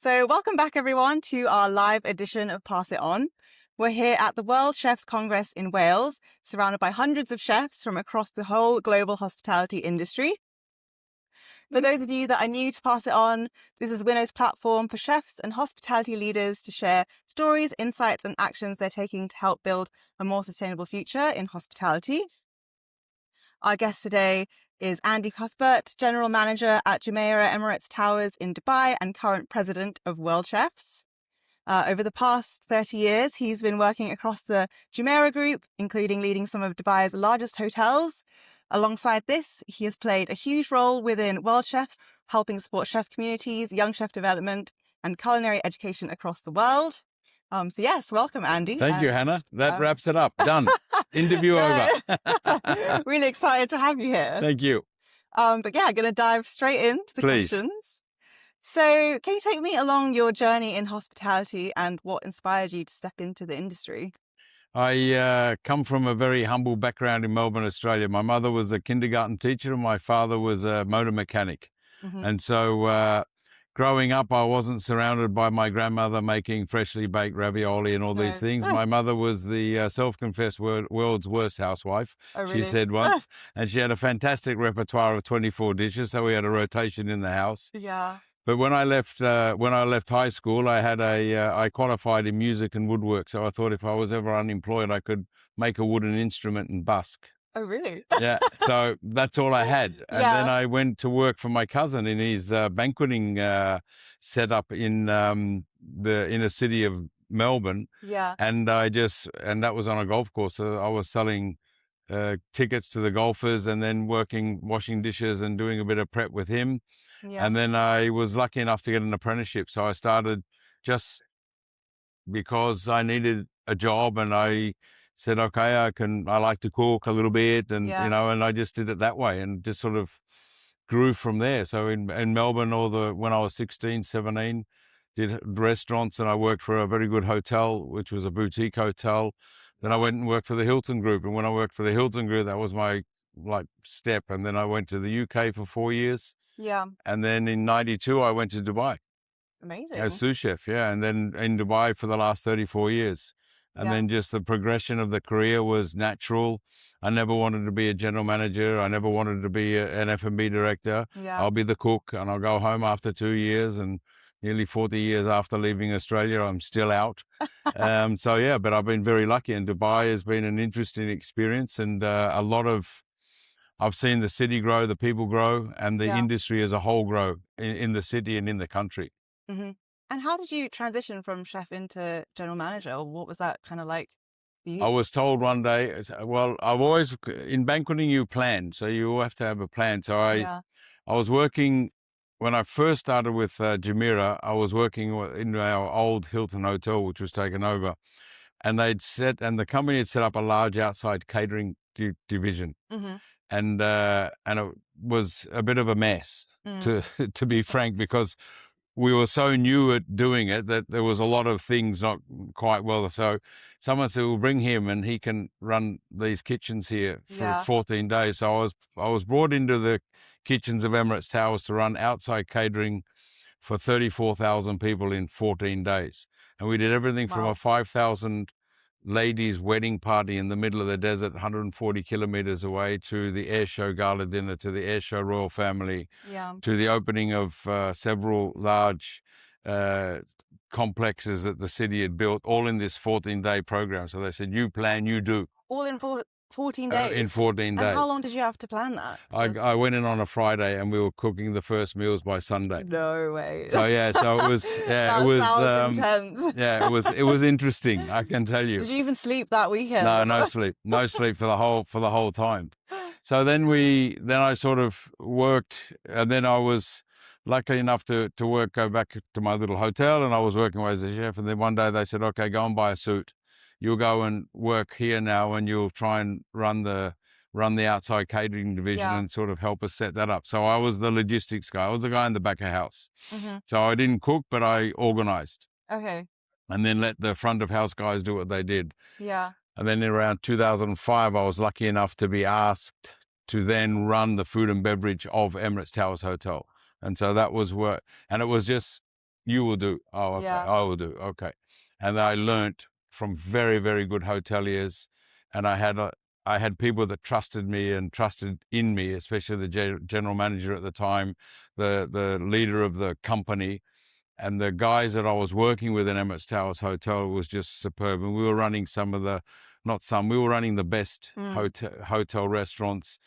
So welcome back everyone to our live edition of Pass It On. We're here at the World Chefs Congress in Wales, surrounded by hundreds of chefs from across the whole global hospitality industry. For those of you that are new to Pass It On, this is Winnow's platform for chefs and hospitality leaders to share stories, insights and actions they're taking to help build a more sustainable future in hospitality. Our guest today is Andy Cuthbert, General Manager at Jumeirah Emirates Towers in Dubai and current President of WorldChefs. Over the past 30 years, he's been working across the Jumeirah Group, including leading some of Dubai's largest hotels. Alongside this, he has played a huge role within WorldChefs, helping support chef communities, young chef development, and culinary education across the world. So yes, welcome, Andy. Thank you, Hannah. That wraps it up. Done. Interview over. Really excited to have you here. Thank you. But yeah, going to dive straight into the questions. So can you take me along your journey in hospitality and what inspired you to step into the industry? I come from a very humble background in Melbourne, Australia. My mother was a kindergarten teacher and my father was a motor mechanic. And so growing up, I wasn't surrounded by my grandmother making freshly baked ravioli and all these things. My mother was the self-confessed world's worst housewife, really? she said once. And she had a fantastic repertoire of 24 dishes, so we had a rotation in the house. Yeah. But when I left high school, I qualified in music and woodwork. So I thought if I was ever unemployed, I could make a wooden instrument and busk. Oh, really? Yeah. So that's all I had. And then I went to work for my cousin in his banqueting setup in the inner city of Melbourne. Yeah. And that was on a golf course. So I was selling tickets to the golfers and then washing dishes and doing a bit of prep with him. Yeah. And then I was lucky enough to get an apprenticeship. So I started just because I needed a job and I said, okay, I like to cook a little bit and, you know, and I just did it that way and just sort of grew from there. So in Melbourne, when I was 16, 17, did restaurants and I worked for a very good hotel, which was a boutique hotel. Then I went and worked for the Hilton Group. And when I worked for the Hilton Group, that was my step. And then I went to the UK for 4 years. Yeah. And then in 92, I went to Dubai. Amazing. As sous chef, yeah. And then in Dubai for the last 34 years. And then just the progression of the career was natural. I never wanted to be a general manager. I never wanted to be an F&B director. Yeah. I'll be the cook and I'll go home after 2 years and nearly 40 years after leaving Australia, I'm still out. So yeah, but I've been very lucky and Dubai has been an interesting experience and I've seen the city grow, the people grow, and the industry as a whole grow in the city and in the country. Mm-hmm. And how did you transition from chef into general manager? Or what was that kind of like for you? I was told one day, well, I've always, in banqueting, you plan. So you have to have a plan. So I was working, when I first started with Jumeirah, I was working in our old Hilton Hotel, which was taken over. And the company had set up a large outside catering division. Mm-hmm. And it was a bit of a mess, to be frank, because we were so new at doing it that there was a lot of things not quite well. So someone said, we'll bring him and he can run these kitchens here for 14 days. So I was brought into the kitchens of Emirates Towers to run outside catering for 34,000 people in 14 days. And we did everything from a 5,000 ladies' wedding party in the middle of the desert, 140 kilometers away, to the air show gala dinner, to the air show royal family, to the opening of several large complexes that the city had built, all in this 14-day program. So they said, you plan, you do. All in 14 days? In 14 days. And how long did you have to plan that? I went in on a Friday and we were cooking the first meals by Sunday. No way. So yeah, so it was intense. Yeah, it was interesting, I can tell you. Did you even sleep that weekend? No sleep. No sleep for the whole time. So then I sort of worked, and then I was lucky enough to go back to my little hotel, and I was working away as a chef. And then one day they said, okay, go and buy a suit. You'll go and work here now and you'll try and run the outside catering division and sort of help us set that up. So I was the logistics guy. I was the guy in the back of house. Mm-hmm. So I didn't cook, but I organized. Okay. And then let the front of house guys do what they did. Yeah. And then in around 2005, I was lucky enough to be asked to then run the food and beverage of Emirates Towers Hotel. And so that was and it was just You will do. Oh, okay. Yeah. I will do. Okay. And I learnt from very, very good hoteliers, and I had people that trusted me and trusted in me, especially the general manager at the time, the leader of the company, and the guys that I was working with in Emirates Towers Hotel was just superb. And we were running we were running the best hotel restaurants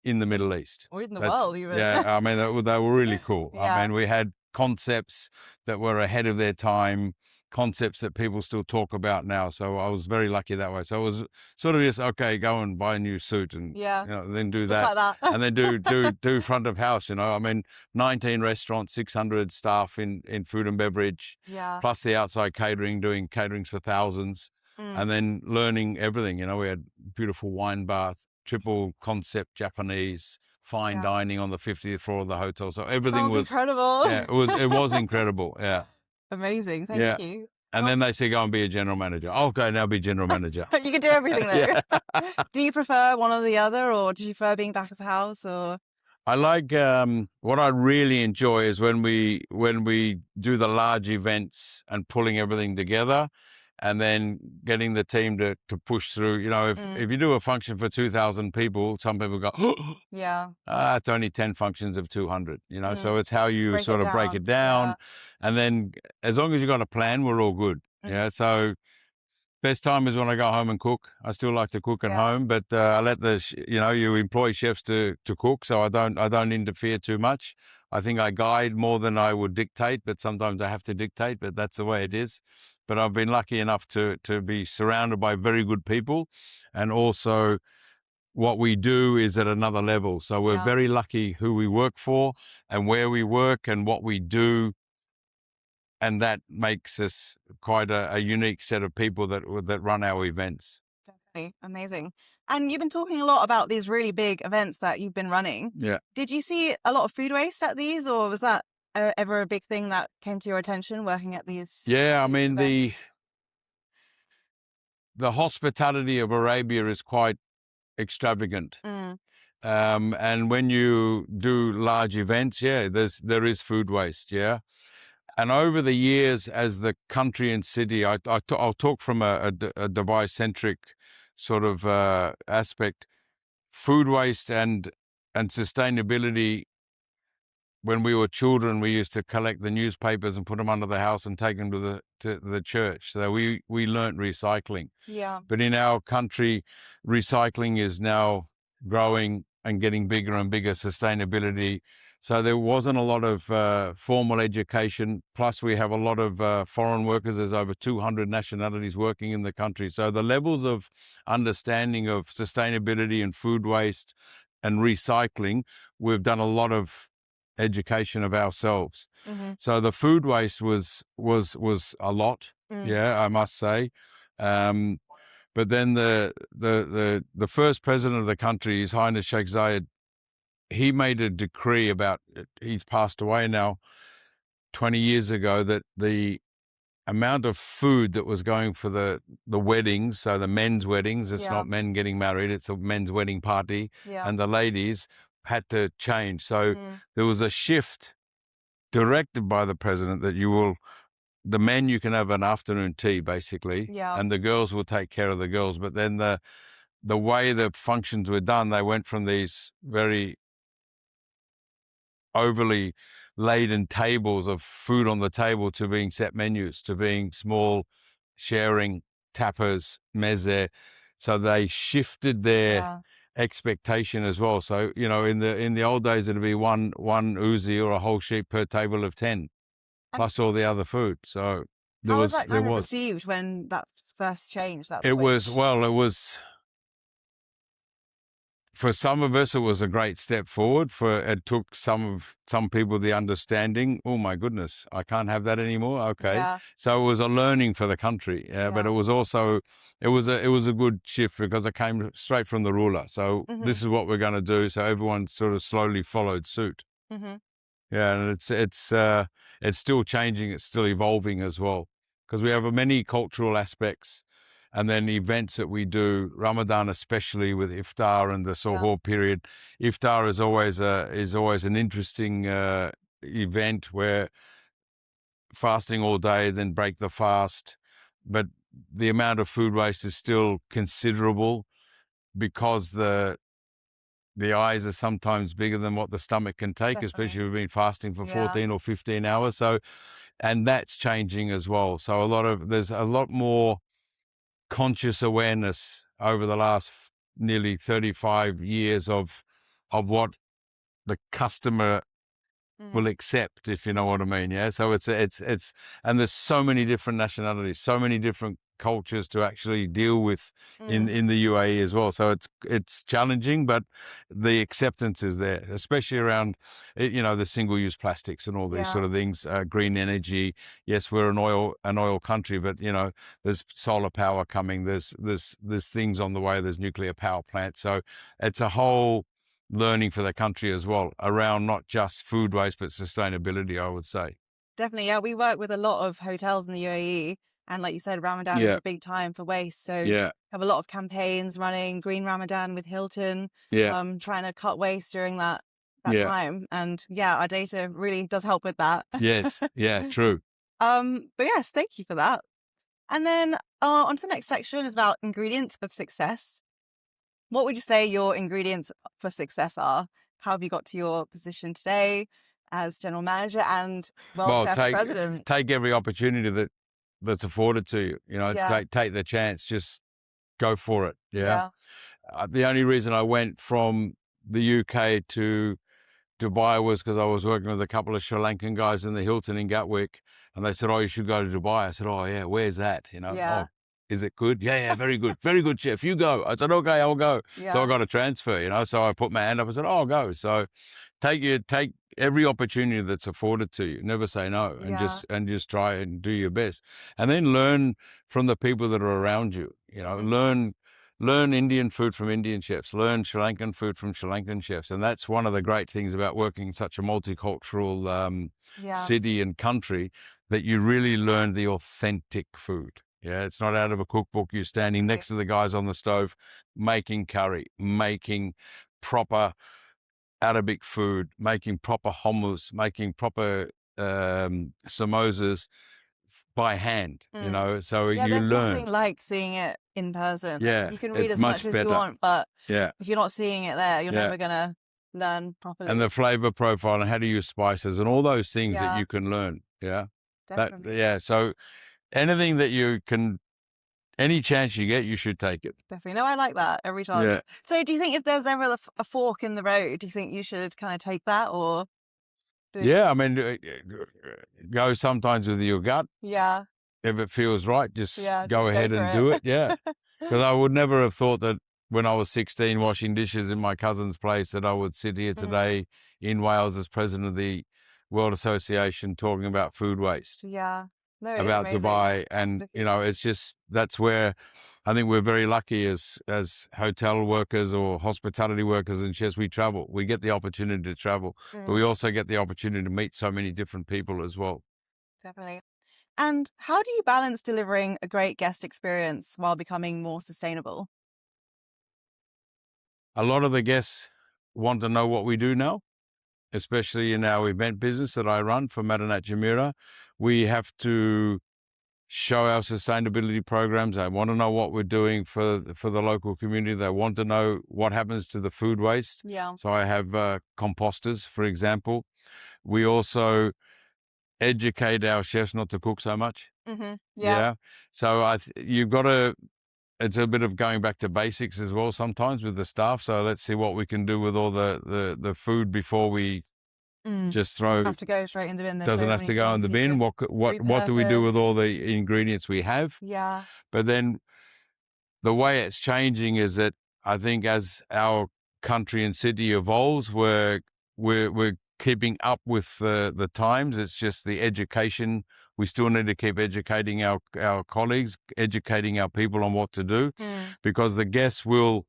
in the Middle East. Or in the world, even. Yeah, I mean, they were really cool. Yeah. I mean, we had concepts that were ahead of their time, concepts that people still talk about now. So I was very lucky that way. So it was sort of just, okay, go and buy a new suit and then do Just that. like that. And then do front of house, I mean, 19 restaurants, 600 staff in food and beverage, plus the outside catering, doing caterings for thousands. And then learning everything, we had beautiful wine bath, triple concept Japanese, fine dining on the 50th floor of the hotel. So everything Sounds was incredible. Yeah, it was incredible. Yeah. Amazing. Thank you. And then they say, go and be a general manager. Okay, now be general manager. You can do everything though. Do you prefer one or the other, or do you prefer being back of the house, or? I like what I really enjoy is when we do the large events and pulling everything together, and then getting the team to push through. If you do a function for 2,000 people, some people go, it's only 10 functions of 200. So it's how you break it down, and then as long as you got a plan, we're all good. Yeah. So best time is when I go home and cook. I still like to cook at home, but I let you employ chefs to cook, so I don't interfere too much. I think I guide more than I would dictate, but sometimes I have to dictate, but that's the way it is. But I've been lucky enough to be surrounded by very good people, and also what we do is at another level. So we're very lucky who we work for and where we work and what we do. And that makes us quite a unique set of people that run our events. Definitely. Amazing. And you've been talking a lot about these really big events that you've been running. Yeah. Did you see a lot of food waste at these, or was that ever a big thing that came to your attention working at these? Yeah, I mean, events? the hospitality of Arabia is quite extravagant. And when you do large events, there is food waste. Yeah. And over the years, as the country and city, I'll talk from a Dubai-centric sort of aspect. Food waste and sustainability. When we were children, we used to collect the newspapers and put them under the house and take them to the church. So we learnt recycling. Yeah. But in our country, recycling is now growing and getting bigger and bigger. Sustainability. So there wasn't a lot of formal education. Plus, we have a lot of foreign workers. There's over 200 nationalities working in the country. So the levels of understanding of sustainability and food waste and recycling, we've done a lot of education of ourselves. So the food waste was a lot. Yeah, I must say. But then the first president of the country, His Highness Sheikh Zayed, he made a decree he's passed away now, 20 years ago, that the amount of food that was going for the weddings, so the men's weddings, it's not men getting married, it's a men's wedding party, and the ladies had to change. So there was a shift directed by the president that the men, you can have an afternoon tea basically, and the girls will take care of the girls. But then the way the functions were done, they went from these very overly laden tables of food on the table to being set menus, to being small sharing tapas, meze. So they shifted their expectation as well. So, in the old days, it'd be one uzi or a whole sheep per table of 10, plus all the other food. So how was that kind of received when that first changed? It was for some of us, it was a great step forward. It took some people the understanding. Oh my goodness, I can't have that anymore. Okay, so it was a learning for the country. But it was also it was a good shift because it came straight from the ruler. So this is what we're going to do. So everyone sort of slowly followed suit. Yeah, and it's still changing. It's still evolving as well because we have many cultural aspects. And then events that we do, Ramadan especially with Iftar and the Suhoor period. Iftar is always an interesting event where fasting all day, then break the fast. But the amount of food waste is still considerable because the eyes are sometimes bigger than what the stomach can take, especially if we've been fasting for 14 or 15 hours. So, and that's changing as well. So there's a lot more conscious awareness over the last nearly 35 years of what the customer will accept, if you know what I mean. Yeah. So it's and there's so many different nationalities, so many different cultures to actually deal with in the UAE as well. So it's challenging, but the acceptance is there, especially around, the single-use plastics and all these sort of things, green energy. Yes, we're an oil country, but there's solar power coming. There's things on the way. There's nuclear power plants. So it's a whole learning for the country as well around not just food waste, but sustainability, I would say. Definitely. Yeah. We work with a lot of hotels in the UAE. And like you said, Ramadan is a big time for waste. So have a lot of campaigns running, Green Ramadan with Hilton, trying to cut waste during that time. And our data really does help with that. Yes. Yeah, true. But yes, thank you for that. And then on to the next section is about ingredients of success. What would you say your ingredients for success are? How have you got to your position today as general manager and WorldChefs president? Take every opportunity that's afforded to you. Take the chance. Just go for it. Yeah. The only reason I went from the UK to Dubai was because I was working with a couple of Sri Lankan guys in the Hilton in Gatwick, and they said, "Oh, you should go to Dubai." I said, "Oh yeah, where's that?" Oh, is it good? Yeah, very good. Very good, chef. You go. I said, okay, I'll go. So I got a transfer, so I put my hand up and said, oh, I'll go. So take every opportunity that's afforded to you. Never say no, and just try and do your best. And then learn from the people that are around you. Learn Indian food from Indian chefs, learn Sri Lankan food from Sri Lankan chefs. And that's one of the great things about working in such a multicultural city and country, that you really learn the authentic food. Yeah, it's not out of a cookbook. You're standing next to the guys on the stove, making curry, making proper Arabic food, making proper hummus, making proper samosas by hand, so you there's learn. Nothing like seeing it in person. Yeah, you can read as much as you want, but if you're not seeing it there, you're never going to learn properly. And the flavor profile and how to use spices and all those things that you can learn. Yeah. Definitely. So anything that you can, any chance you get, you should take it. Definitely. No, I like that every chance. Yeah. So do you think if there's ever a fork in the road, do you think you should kind of take that, or? I mean, go sometimes with your gut. Yeah. If it feels right, just go ahead and do it. Yeah. Because I would never have thought that when I was 16 washing dishes in my cousin's place that I would sit here today in Wales as president of the World Association talking about food waste. Yeah. No, about Dubai. And, it's just, that's where I think we're very lucky as hotel workers or hospitality workers and chefs. We travel. We get the opportunity to travel, but we also get the opportunity to meet so many different people as well. Definitely. And how do you balance delivering a great guest experience while becoming more sustainable? A lot of the guests want to know what we do now, especially in our event business that I run for Ramadan Jumeirah. We have to show our sustainability programs. They want to know what we're doing for the local community. They want to know what happens to the food waste. Yeah. So I have composters, for example. We also educate our chefs not to cook so much. Mm-hmm. Yeah. So you've got to. It's a bit of going back to basics as well sometimes with the staff. So let's see what we can do with all the food before we just throw. Have to go straight in the bin. Doesn't have to go in the bin. What do we do with all the ingredients we have? Yeah. But then the way it's changing is that I think as our country and city evolves, we're keeping up with the times. It's just the education. We still need to keep educating our colleagues, educating our people on what to do, because the guests will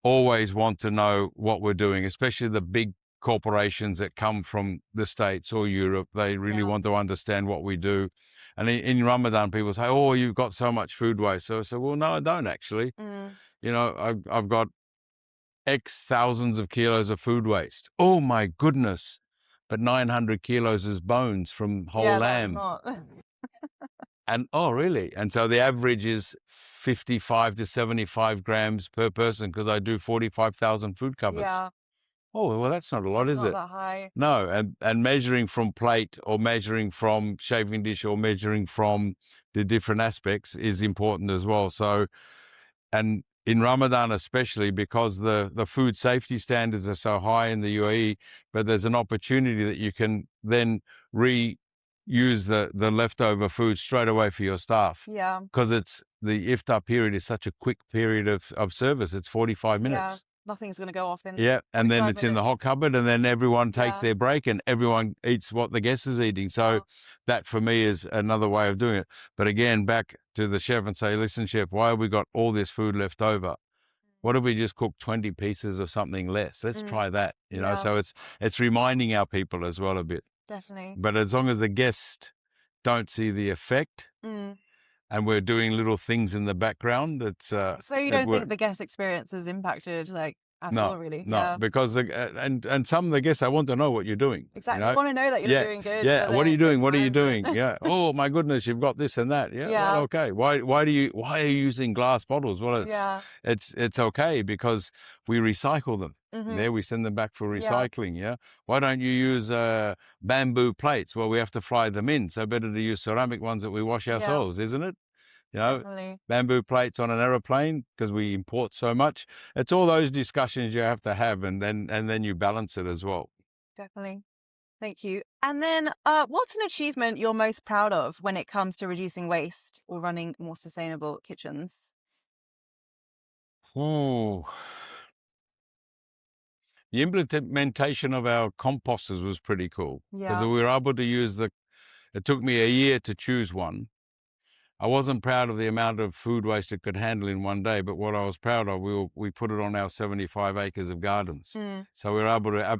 always want to know what we're doing, especially the big corporations that come from the States or Europe. They really want to understand what we do. And in Ramadan, people say, oh, you've got so much food waste. So I say, well, no, I don't actually. I've got X thousands of kilos of food waste. Oh, my goodness. but 900 kilos is bones from whole Yeah, lamb. that's not. And oh, really? And so the average is 55 to 75 grams per person because I do 45,000 food covers. Yeah, Oh, well, that's not a lot, that's is not it? that high. No, and measuring from plate or measuring from chafing dish or measuring from the different aspects is important as well. So, and in Ramadan especially, because the food safety standards are so high in the UAE, but there's an opportunity that you can then reuse the leftover food straight away for your staff. Yeah, Because it's the iftar period is such a quick period of service. It's 45 yeah. minutes. Nothing's gonna go off in Yeah, and then 45 it's in the minutes. hot cupboard, and then everyone takes Yeah. their break, and everyone eats what the guest is eating. So Yeah. that for me is another way of doing it. But again, back to the chef and say, listen, chef, why have we got all this food left over? What if we just cook 20 pieces of something less? Let's try that, you know? Yeah. So it's reminding our people as well a bit. Definitely. But as long as the guests don't see the effect and we're doing little things in the background, it's So you don't think the guest experience is impacted like at all, really? No, Yeah. because and some of the guests, I want to know what you're doing. Exactly. You know? They want to know that you're Yeah, doing good. yeah. for What are you the doing? What are you doing? environment. Yeah. Oh my goodness, you've got this and that. Yeah. Yeah. Well, okay. Why are you using glass bottles? Well, Yeah. it's okay because we recycle them. There we send them back for recycling. Yeah. Why don't you use bamboo plates? Well, we have to fly them in, so better to use ceramic ones that we wash ourselves, isn't it? You know, Definitely. bamboo plates on an aeroplane because we import so much. It's all those discussions you have to have, and then you balance it as well. Definitely. Thank you. And then what's an achievement you're most proud of when it comes to reducing waste or running more sustainable kitchens? Oh, the implementation of our composters was pretty cool because Yeah. we were able to use it took me a year to choose one. I wasn't proud of the amount of food waste it could handle in one day, but what I was proud of, we put it on our 75 acres of gardens. So we were able to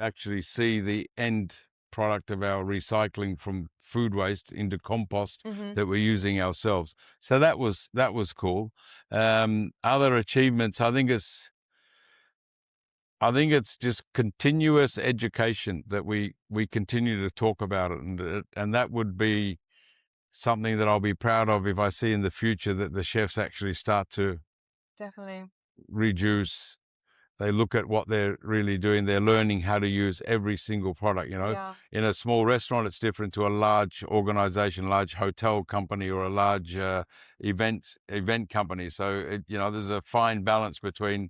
actually see the end product of our recycling from food waste into compost that we're using ourselves. So that was cool. Other achievements, I think it's just continuous education that we continue to talk about it, and that would be something that I'll be proud of if I see in the future that the chefs actually start to Definitely. reduce. They look at what they're really doing. They're learning how to use every single product, you know. Yeah. In a small restaurant, it's different to a large organization, large hotel company or a large event company. So, there's a fine balance between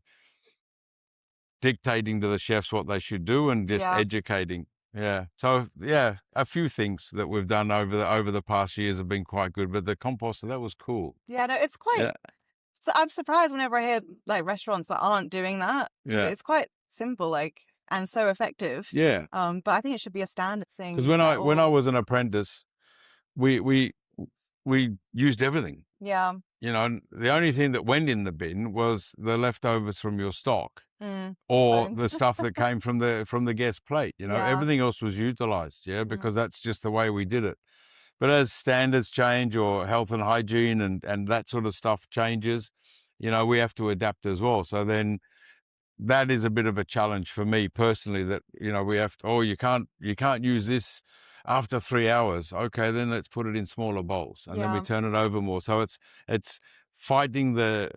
dictating to the chefs what they should do and just educating. Yeah. So yeah, a few things that we've done over the past years have been quite good, but the composter, that was cool. Yeah, no, it's quite. Yeah. So I'm surprised whenever I hear like restaurants that aren't doing that. Yeah. It's quite simple, like, and so effective. Yeah. But I think it should be a standard thing. Because when I was an apprentice, we used everything. Yeah. And the only thing that went in the bin was the leftovers from your stock or Bones. the stuff that came from the guest plate. Yeah. Everything else was utilized. Yeah, because that's just the way we did it. But as standards change or health and hygiene and that sort of stuff changes, we have to adapt as well. So then that is a bit of a challenge for me personally that, we have to, you can't use this after 3 hours. Okay, then let's put it in smaller bowls and then we turn it over more. So it's fighting the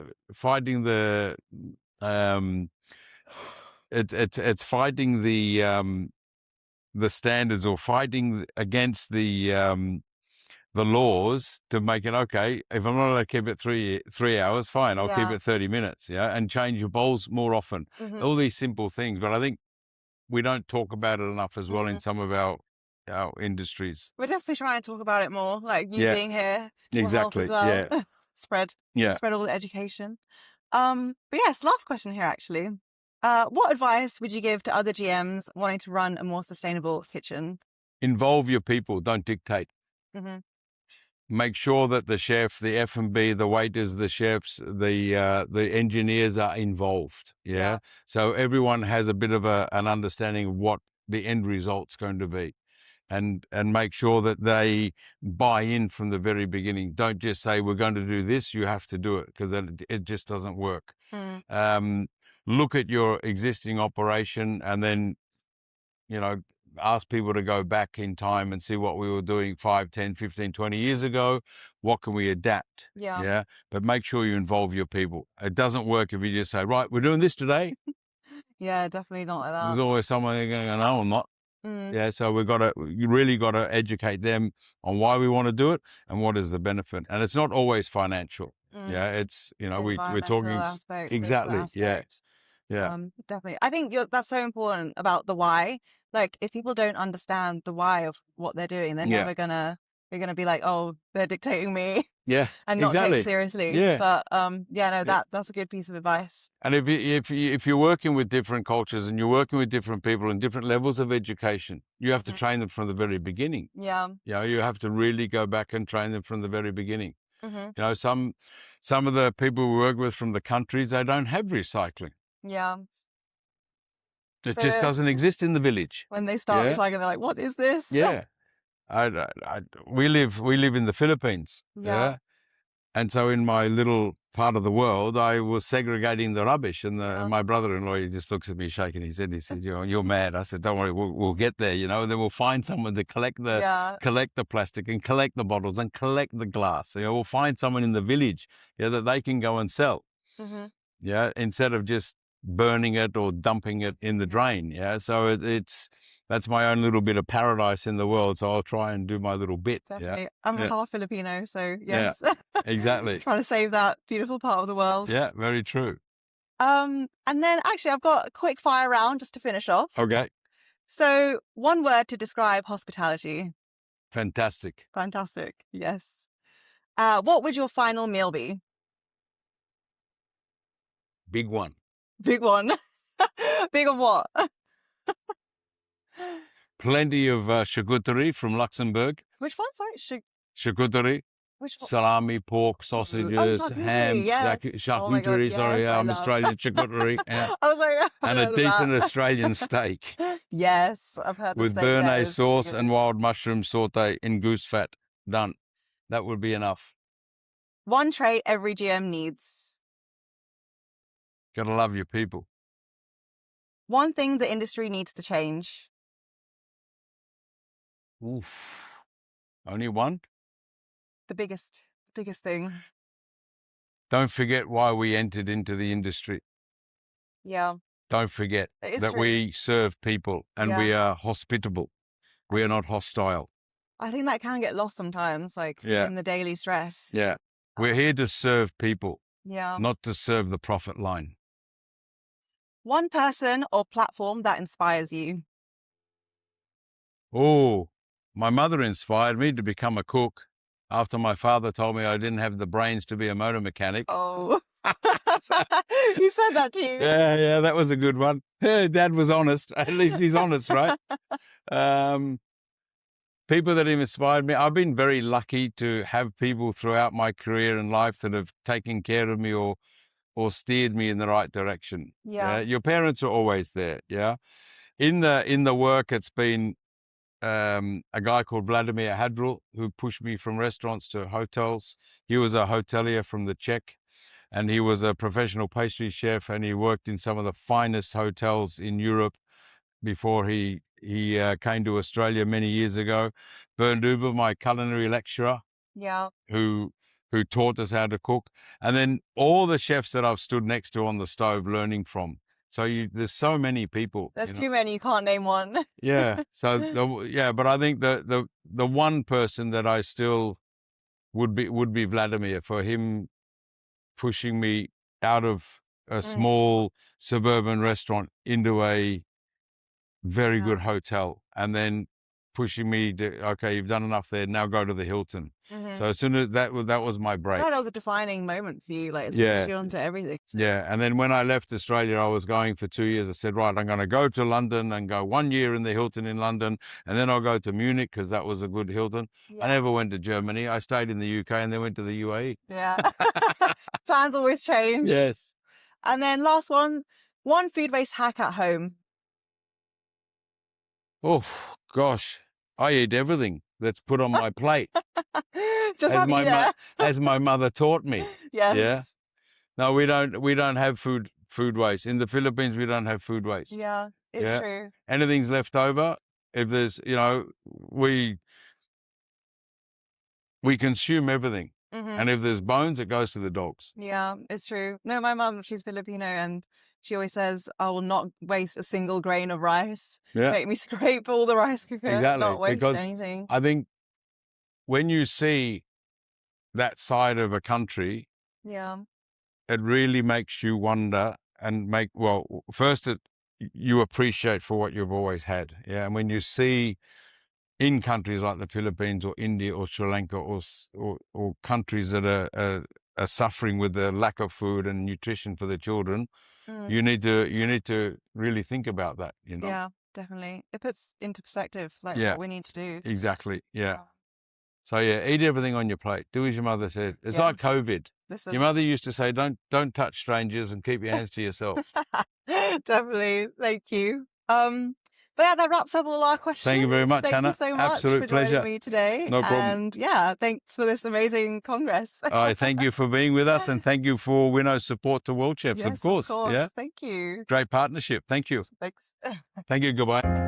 it's fighting the standards or fighting against the laws to make it okay. If I'm not allowed to keep it 3 hours, fine, I'll keep it 30 minutes, and change your bowls more often. All these simple things, but I think we don't talk about it enough as well in some of our industries. We're definitely trying to talk about it more, like you being here will help Exactly. as well. Yeah. Spread all the education. But yes, last question here actually. What advice would you give to other GMs wanting to run a more sustainable kitchen? Involve your people, don't dictate. Make sure that the chef, the F&B, the waiters, the chefs, the engineers are involved. Yeah. So everyone has a bit of an understanding of what the end result's going to be, and make sure that they buy in from the very beginning. Don't just say we're going to do this. You have to do it, because it just doesn't work. Look at your existing operation and then ask people to go back in time and see what we were doing 5, 10, 15, 20 years ago. What can we adapt? Yeah. But make sure you involve your people. It doesn't work if you just say, right, we're doing this today. Yeah, definitely not like that. There's always someone going, no, I'm not. Mm. So you really got to educate them on why we want to do it and what is the benefit. And it's not always financial. It's, we're talking aspect, exactly. Aspect. Definitely. I think that's so important about the why. Like, if people don't understand the why of what they're doing, they're never gonna be like, oh, they're dictating me. And not take it seriously. But that's a good piece of advice. And if you're working with different cultures and you're working with different people and different levels of education, you have to train them from the very beginning. You have to really go back and train them from the very beginning. Some of the people we work with from the countries, they don't have recycling. It just doesn't exist in the village. When they start recycling, they're like, what is this? We live in the Philippines. And so in my little part of the world, I was segregating the rubbish, and my brother-in-law, he just looks at me shaking his head. He said, you're mad. I said, don't worry, we'll get there, and then we'll find someone to collect the plastic and collect the bottles and collect the glass. We'll find someone in the village that they can go and sell. Instead of just burning it or dumping it in the drain. So that's my own little bit of paradise in the world. So I'll try and do my little bit. Definitely. I'm half Filipino, so yes. Exactly. Trying to save that beautiful part of the world. Yeah, very true. And then actually I've got a quick fire round just to finish off. Okay. So one word to describe hospitality. Fantastic. Fantastic. Yes. What would your final meal be? Big one. Big one. Big of what? Plenty of charcuterie from Luxembourg. Which one? Sorry? Charcuterie. Which one? Salami, pork, sausages, ham, charcuterie. Sorry, I'm Australian. Charcuterie. I was like, and a decent Australian steak. Yes, I've heard the with steak béarnaise sauce and wild mushroom saute in goose fat. Done. That would be enough. One trait every GM needs. Gotta love your people. One thing the industry needs to change. Oof. Only one? The biggest thing. Don't forget why we entered into the industry. Yeah. Don't forget that we serve people and we are hospitable. We are not hostile. I think that can get lost sometimes, in the daily stress. Yeah. We're here to serve people. Yeah. Not to serve the profit line. One person or platform that inspires you. Oh, my mother inspired me to become a cook after my father told me I didn't have the brains to be a motor mechanic. Oh, he said that to you. Yeah, that was a good one. Dad was honest. At least he's honest, right? People that have inspired me. I've been very lucky to have people throughout my career and life that have taken care of me or steered me in the right direction. Yeah. Your parents are always there. Yeah. In the work, it's been a guy called Vladimir Hadril who pushed me from restaurants to hotels. He was a hotelier from the Czech, and he was a professional pastry chef, and he worked in some of the finest hotels in Europe before he came to Australia many years ago. Bernd Uber, my culinary lecturer, who taught us how to cook, and then all the chefs that I've stood next to on the stove learning from. So there's so many people. There's too many. You can't name one. Yeah. So but I think the one person that I still would be Vladimir, for him pushing me out of a small suburban restaurant into a very good hotel, and then pushing me to, okay, you've done enough there, now go to the Hilton. So as soon as that was my break. Yeah, that was a defining moment for you, it's pushed you onto everything. So. Yeah, and then when I left Australia, I was going for 2 years. I said, right, I'm going to go to London and go 1 year in the Hilton in London, and then I'll go to Munich because that was a good Hilton. Yeah. I never went to Germany. I stayed in the UK and then went to the UAE. Yeah. Plans always change. Yes. And then last one food waste hack at home. Oh, gosh. I eat everything that's put on my plate. Just as my mother taught me. Yes. Yeah. No, we don't have food waste. In the Philippines, we don't have food waste. Yeah, it's true. Anything's left over, If there's, you know, we consume everything. And if there's bones, it goes to the dogs. Yeah, it's true. No, my mum, she's Filipino, and she always says, I will not waste a single grain of rice. Yeah. Make me scrape all the rice cooker, Exactly. not waste Because anything. I think when you see that side of a country, Yeah. it really makes you wonder and first you appreciate for what you've always had. Yeah. And when you see in countries like the Philippines or India or Sri Lanka or countries that are suffering with the lack of food and nutrition for their children, you need to really think about that, you know. Yeah, definitely. It puts into perspective like Yeah. what we need to do. Exactly. Yeah. So yeah, eat everything on your plate. Do as your mother said. It's like Yes. COVID. Listen. Your mother used to say, don't touch strangers and keep your hands to yourself. Definitely. Thank you. But yeah, that wraps up all our questions. Thank you very much, Thank Hannah. you so much Absolute for joining pleasure. me today. No problem. And yeah, thanks for this amazing congress. I thank you for being with us, and thank you for Winno's support to WorldChefs. Yes, of course. Yeah. Thank you. Great partnership. Thank you. Thanks. Thank you. Goodbye.